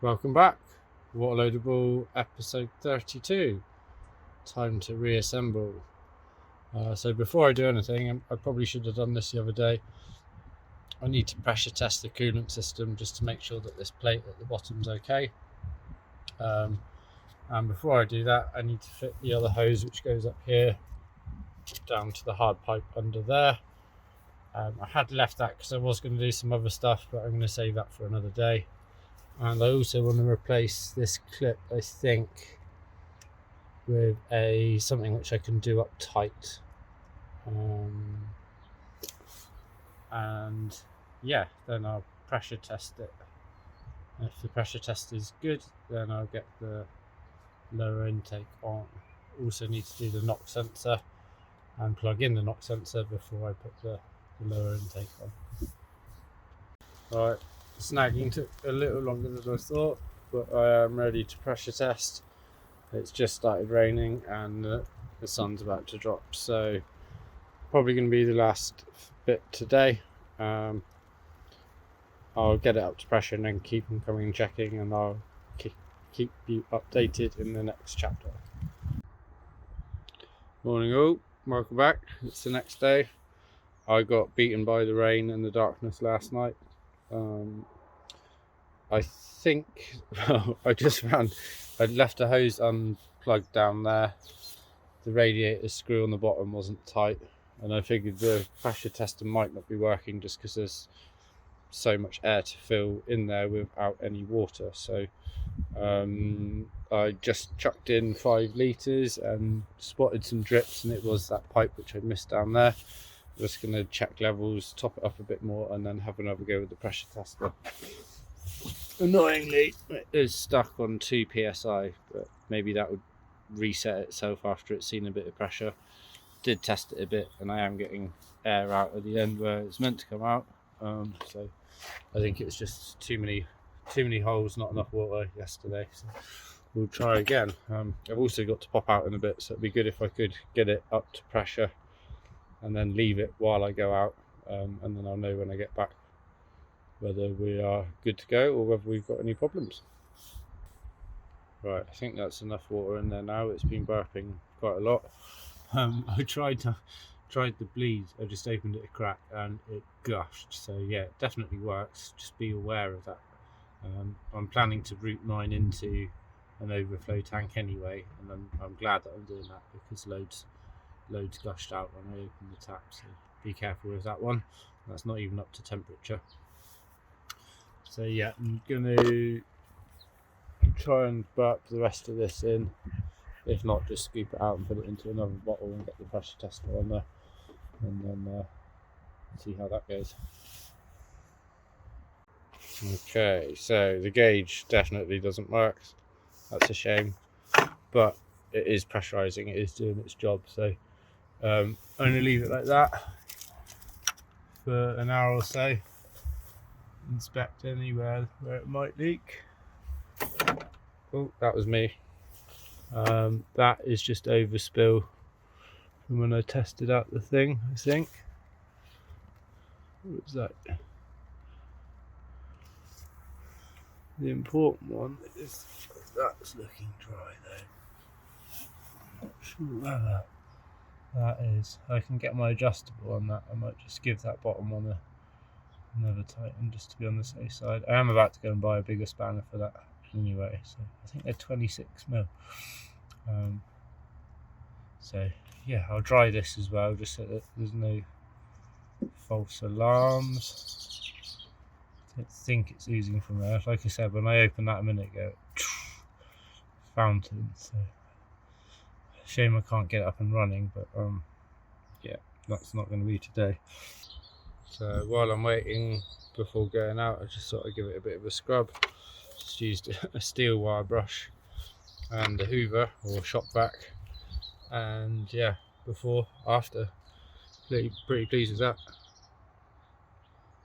Welcome back, Waterloadable episode 32, time to reassemble. So before I do anything, I probably should have done this the other day. I need to pressure test the coolant system just to make sure that this plate at the bottom is okay. And before I do that, I need to fit the other hose which goes up here down to the hard pipe under there. I had left that because I was going to do some other stuff, but I'm going to save that for another day. And I also want to replace this clip, I think, with something which I can do up tight. And yeah, then I'll pressure test it. If the pressure test is good, then I'll get the lower intake on. Also need to do the knock sensor and plug in the knock sensor before I put the lower intake on. Alright, snagging took a little longer than I thought, but I am ready to pressure test. It's just started raining and the sun's about to drop, so probably going to be the last bit today. I'll get it up to pressure and then keep them coming and checking, and I'll keep you updated in the next chapter. Morning all, welcome back. It's the next day. I got beaten by the rain and the darkness last night. I think, well, I just found I'd left a hose unplugged down there. The radiator screw on the bottom wasn't tight, and I figured the pressure tester might not be working just because there's so much air to fill in there without any water. So I just chucked in 5 litres and spotted some drips, and it was that pipe which I'd missed down there. Just going to check levels, top it up a bit more, and then have another go with the pressure tester. Annoyingly, it is stuck on 2 psi, but maybe that would reset itself after it's seen a bit of pressure. Did test it a bit, and I am getting air out at the end where it's meant to come out. So I think it's just too many holes, not enough water yesterday. So we'll try again. I've also got to pop out in a bit, so it'd be good if I could get it up to pressure and then leave it while I go out, and then I'll know when I get back whether we are good to go or whether we've got any problems. Right, I think that's enough water in there now. It's been burping quite a lot. I tried the bleed. I just opened it a crack and it gushed. So yeah, it definitely works. Just be aware of that. I'm planning to route mine into an overflow tank anyway, and I'm glad that I'm doing that because loads gushed out when I opened the tap. So be careful with that one. That's not even up to temperature. So yeah, I'm gonna try and burp the rest of this in. If not, just scoop it out and put it into another bottle and get the pressure tester on there, and then see how that goes. Okay, so the gauge definitely doesn't work. That's a shame, but it is pressurizing. It is doing its job. So I'm going to leave it like that for an hour or so. Inspect anywhere where it might leak. Oh, that was me. That is just overspill from when I tested out the thing, I think. What was that? The important one is that's looking dry though. Not sure whether that is. I can get my adjustable on that. I might just give that bottom one another tighten just to be on the safe side. I am about to go and buy a bigger spanner for that anyway, so I think they're 26mm. So yeah, I'll dry this as well just so that there's no false alarms. I don't think it's oozing from there. Like I said, when I opened that a minute ago, fountain. So shame I can't get it up and running, but yeah, that's not going to be today. So while I'm waiting before going out, I just thought I'd give it a bit of a scrub. Just used a steel wire brush and a hoover or shop vac, and yeah, before, after, pretty pleased with that.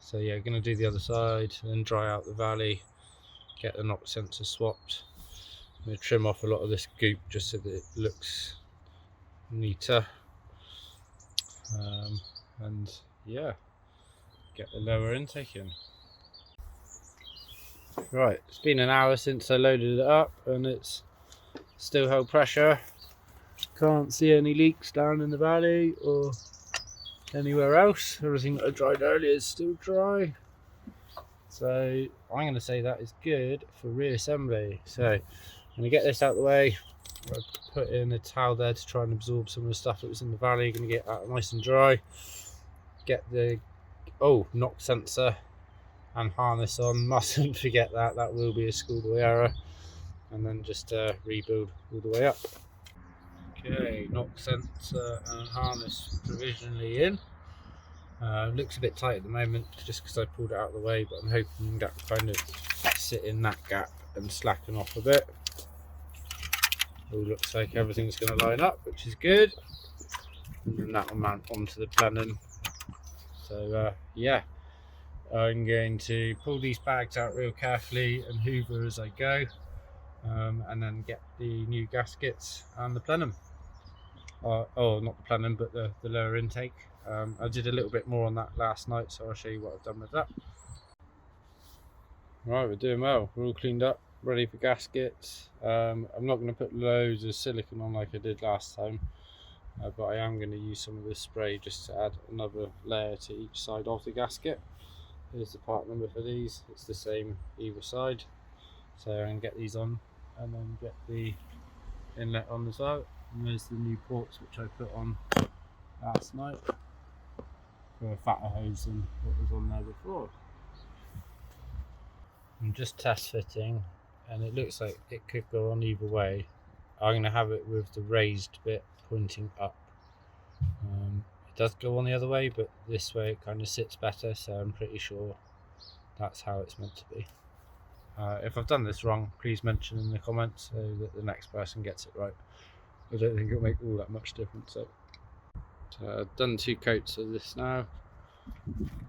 So yeah, gonna do the other side and dry out the valley, get the knock sensor swapped. I'm gonna trim off a lot of this goop just so that it looks neater, and yeah, get the lower intake in. Right, it's been an hour since I loaded it up and it's still held pressure. Can't see any leaks down in the valley or anywhere else. Everything that I dried earlier is still dry. So I'm going to say that is good for reassembly. So I'm going to get this out of the way. I put in a towel there to try and absorb some of the stuff that was in the valley. Going to get that nice and dry. Get the knock sensor and harness on. Mustn't forget that. That will be a schoolboy error. And then just rebuild all the way up. Okay, knock sensor and harness provisionally in. Looks a bit tight at the moment just because I pulled it out of the way, but I'm hoping that will kind of sit in that gap and slacken off a bit. All looks like everything's going to line up, which is good. And then that will mount onto the plenum. So yeah, I'm going to pull these bags out real carefully and hoover as I go, and then get the new gaskets and the plenum. Not the plenum, but the lower intake. I did a little bit more on that last night, so I'll show you what I've done with that. Right, we're doing well. We're all cleaned up, ready for gaskets. I'm not going to put loads of silicone on like I did last time, but I am going to use some of this spray just to add another layer to each side of the gasket. Here's the part number for these. It's the same either side. So I'm going to get these on and then get the inlet on as well. And there's the new ports which I put on last night for a fatter hose than what was on there before. I'm just test fitting and it looks like it could go on either way. I'm going to have it with the raised bit pointing up. It does go on the other way, but this way it kind of sits better, so I'm pretty sure that's how it's meant to be. If I've done this wrong, please mention in the comments so that the next person gets it right. I don't think it'll make all that much difference. So I've done 2 coats of this now.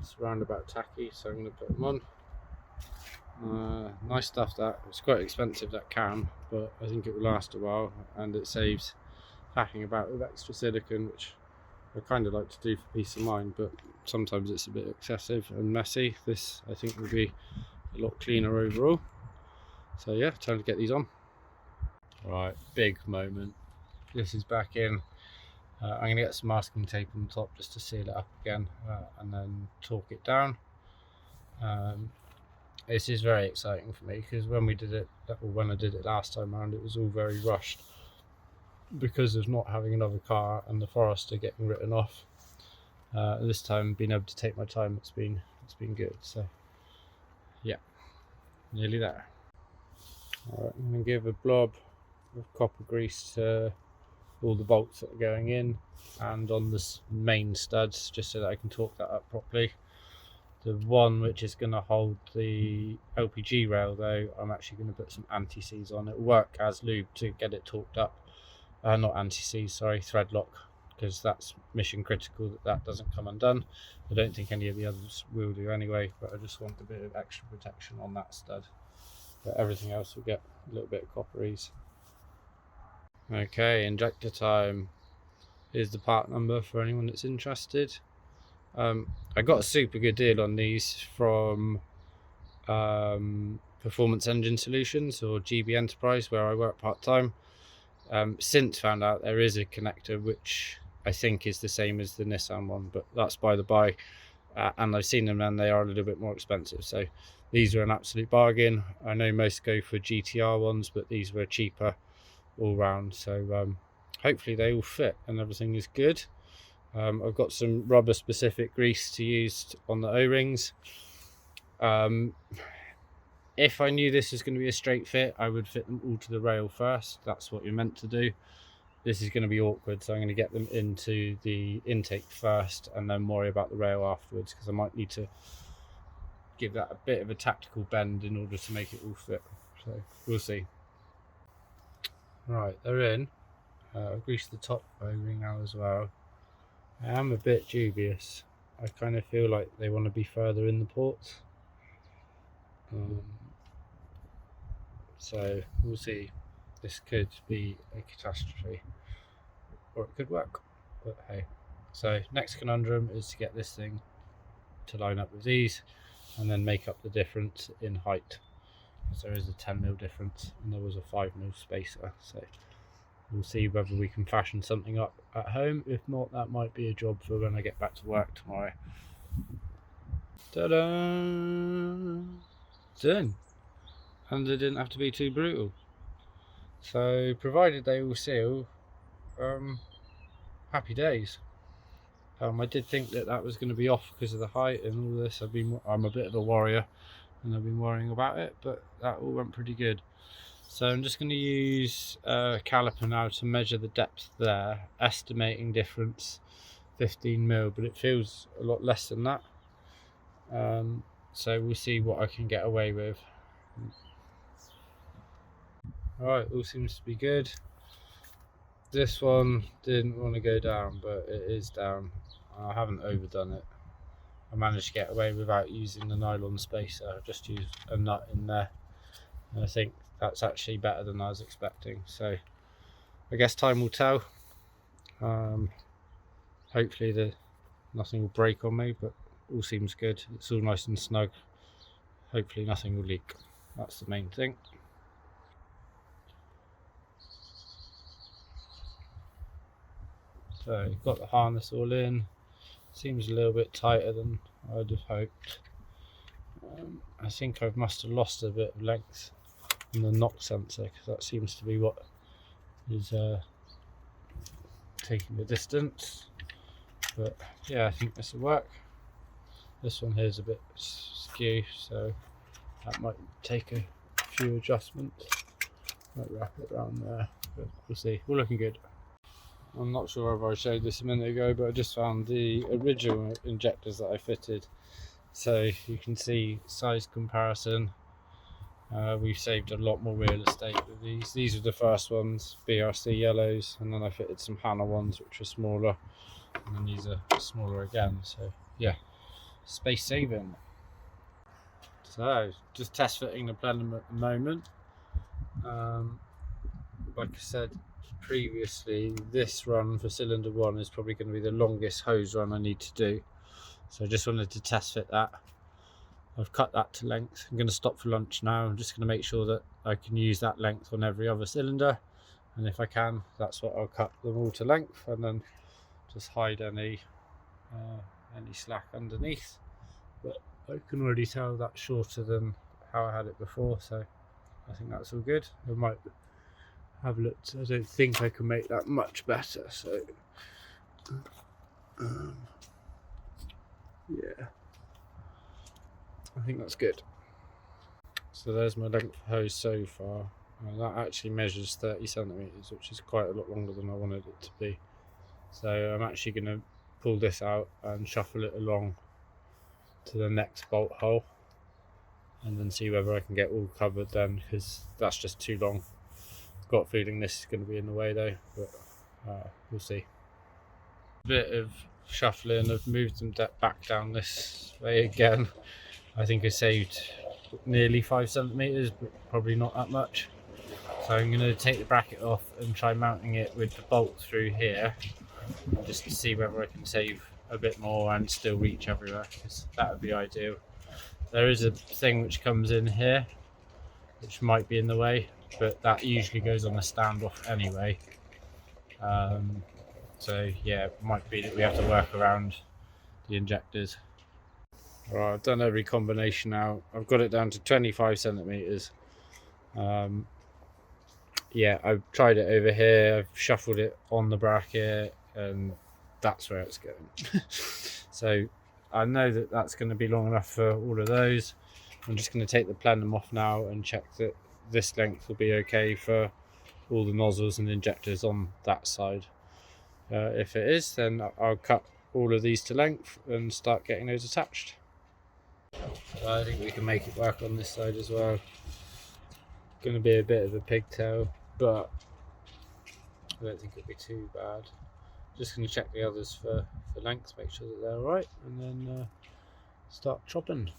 It's roundabout tacky, so I'm going to put them on. Nice stuff that. It's quite expensive, that cam, but I think it will last a while, and it saves packing about with extra silicone, which I kind of like to do for peace of mind, but sometimes it's a bit excessive and messy. This I think will be a lot cleaner overall. So yeah, time to get these on. Right, big moment. This is back in. I'm going to get some masking tape on the top just to seal it up again, and then torque it down. This is very exciting for me because when I did it last time around, it was all very rushed because of not having another car and the Forester getting written off. This time, being able to take my time, it's been good. So yeah, nearly there. All right, I'm going to give a blob of copper grease to all the bolts that are going in and on the main studs, just so that I can torque that up properly. The one which is going to hold the LPG rail, though, I'm actually going to put some anti-seize on. It will work as lube to get it torqued up. Not anti-seize, sorry, thread lock, because that's mission critical that doesn't come undone. I don't think any of the others will do anyway, but I just want a bit of extra protection on that stud. But everything else will get a little bit of copper ease. Okay, injector time. Here's the part number for anyone that's interested. I got a super good deal on these from Performance Engine Solutions, or GB Enterprise, where I work part-time. Since found out there is a connector which I think is the same as the Nissan one, but that's by the by. And I've seen them and they are a little bit more expensive, so these are an absolute bargain. I know most go for GTR ones, but these were cheaper all round, so hopefully they all fit and everything is good. I've got some rubber specific grease to use on the O-rings. If I knew this was going to be a straight fit, I would fit them all to the rail first. That's what you're meant to do. This is going to be awkward, so I'm going to get them into the intake first and then worry about the rail afterwards, because I might need to give that a bit of a tactical bend in order to make it all fit. So we'll see. Right, they're in. I've greased the top O-ring now as well. I am a bit dubious. I kind of feel like they want to be further in the ports. So we'll see. This could be a catastrophe, or it could work, but hey. So next conundrum is to get this thing to line up with these and then make up the difference in height. because there is a 10mm difference and there was a 5mm spacer, so we'll see whether we can fashion something up at home. If not, that might be a job for when I get back to work tomorrow. Ta-da! Done! And they didn't have to be too brutal. So provided they all seal, happy days. I did think that was going to be off because of the height and all this. I'm a bit of a worrier and I've been worrying about it, but that all went pretty good. So I'm just going to use a caliper now to measure the depth there, estimating difference 15mm, but it feels a lot less than that. So we'll see what I can get away with. Alright, all seems to be good. This one didn't want to go down, but it is down. I haven't overdone it. I managed to get away without using the nylon spacer. I just used a nut in there, and I think that's actually better than I was expecting. So I guess time will tell. Hopefully nothing will break on me, but all seems good. It's all nice and snug. Hopefully nothing will leak. That's the main thing. So got the harness all in. Seems a little bit tighter than I'd have hoped. I think I must have lost a bit of length in the knock sensor, because that seems to be what is taking the distance. But yeah, I think this will work. This one here is a bit skew, so that might take a few adjustments. Might wrap it around there, but we'll see. We're looking good. I'm not sure if I showed this a minute ago, but I just found the original injectors that I fitted. So you can see size comparison. We've saved a lot more real estate with these. These are the first ones, BRC yellows, and then I fitted some Hannah ones which are smaller, and then these are smaller again. So yeah, space saving. So just test fitting the plenum at the moment. Like I said previously, this run for cylinder 1 is probably going to be the longest hose run I need to do, so I just wanted to test fit that. I've cut that to length. I'm going to stop for lunch now. I'm just going to make sure that I can use that length on every other cylinder, and if I can, that's what I'll cut them all to length, and then just hide any slack underneath. But I can already tell that's shorter than how I had it before, so I think that's all good. I might have looked. I don't think I can make that much better, so yeah, I think that's good. So there's my length of hose so far. That actually measures 30cm, which is quite a lot longer than I wanted it to be. So I'm actually going to pull this out and shuffle it along to the next bolt hole, and then see whether I can get all covered then, because that's just too long. Got a feeling this is going to be in the way though, but we'll see. A bit of shuffling. I've moved them back down this way again. I think I saved nearly 5cm, but probably not that much. So I'm going to take the bracket off and try mounting it with the bolt through here, just to see whether I can save a bit more and still reach everywhere, because that would be ideal. There is a thing which comes in here which might be in the way, but that usually goes on the standoff anyway. So yeah, it might be that we have to work around the injectors. Alright, I've done every combination now. I've got it down to 25cm. Yeah, I've tried it over here, I've shuffled it on the bracket, and that's where it's going. So I know that that's going to be long enough for all of those. I'm just going to take the plenum off now and check that this length will be okay for all the nozzles and injectors on that side. If it is, then I'll cut all of these to length and start getting those attached. I think we can make it work on this side as well. Going to be a bit of a pigtail, but I don't think it'll be too bad. Just going to check the others for length, make sure that they're alright, and then start chopping.